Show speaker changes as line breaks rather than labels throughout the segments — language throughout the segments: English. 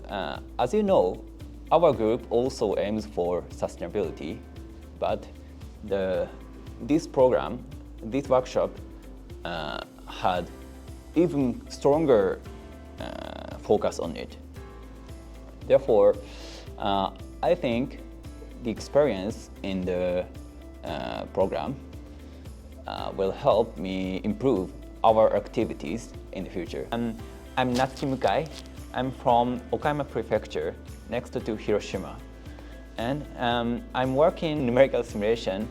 As you know, our group also aims for sustainability, but this program, this workshop, had even stronger focus on it. Therefore, I think the experience in the program will help me improve our activities in the future. I'm Natsuki Mukai. I'm from Okayama Prefecture, next to Hiroshima. And I'm working in numerical simulation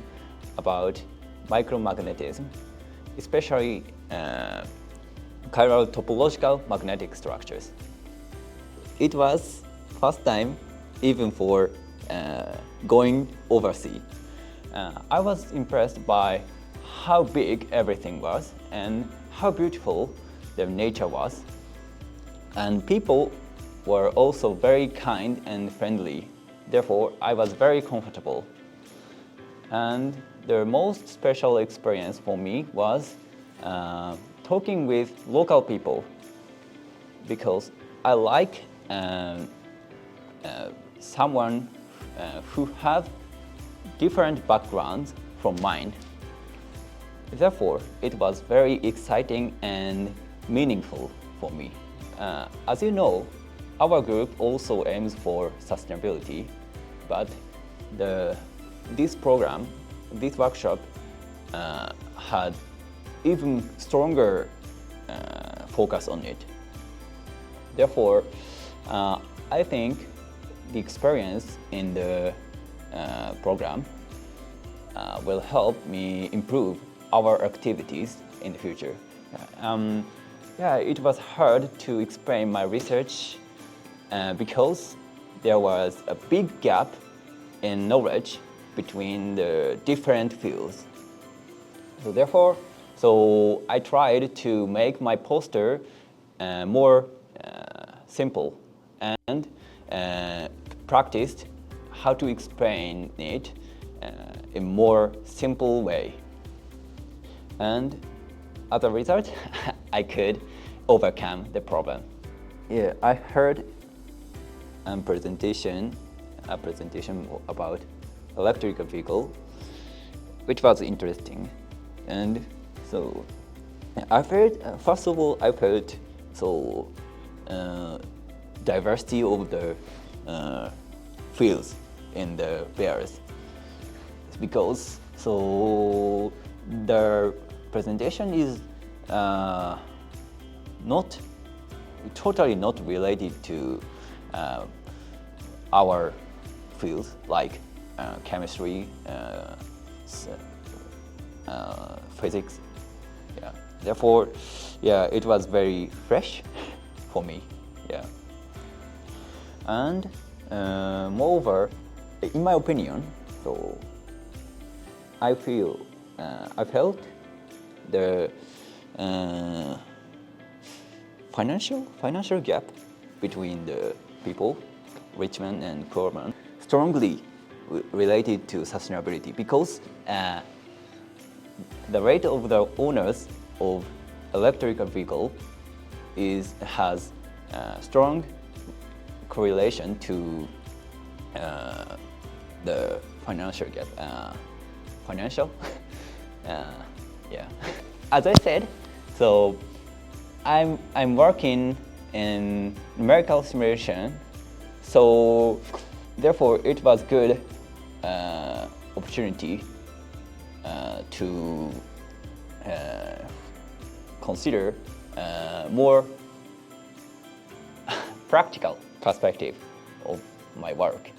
about micromagnetism, especially chiral topological magnetic structures. It was first time even for going overseas. I was impressed by how big everything was and how beautiful the nature was. And people were also very kind and friendly. Therefore, I was very comfortable. And the most special experience for me was talking with local people, because I like someone who have different backgrounds from mine. Therefore, it was very exciting and meaningful for me. As you know, our group also aims for sustainability, but this program, this workshop, had even stronger focus on it. Therefore, I think the experience in the program will help me improve our activities in the future. It was hard to explain my research because there was a big gap in knowledge between the different fields. So therefore, I tried to make my poster more simple and practiced how to explain it in more simple way. And as a result, I could overcome the problem. Yeah, I heard a presentation about electric vehicle, which was interesting. And so I felt, first of all, I felt diversity of the fields in the BEaRS, because the presentation is totally not related to our fields like chemistry, physics. Yeah. Therefore, it was very fresh for me. Yeah. And moreover, in my opinion, I felt the financial gap between the people, rich man and poor man, strongly related to sustainability, because the rate of the owners of electric vehicle has strong correlation to the financial gap. As I said, I'm working in numerical simulation, so therefore it was good opportunity to consider more practical perspective of my work.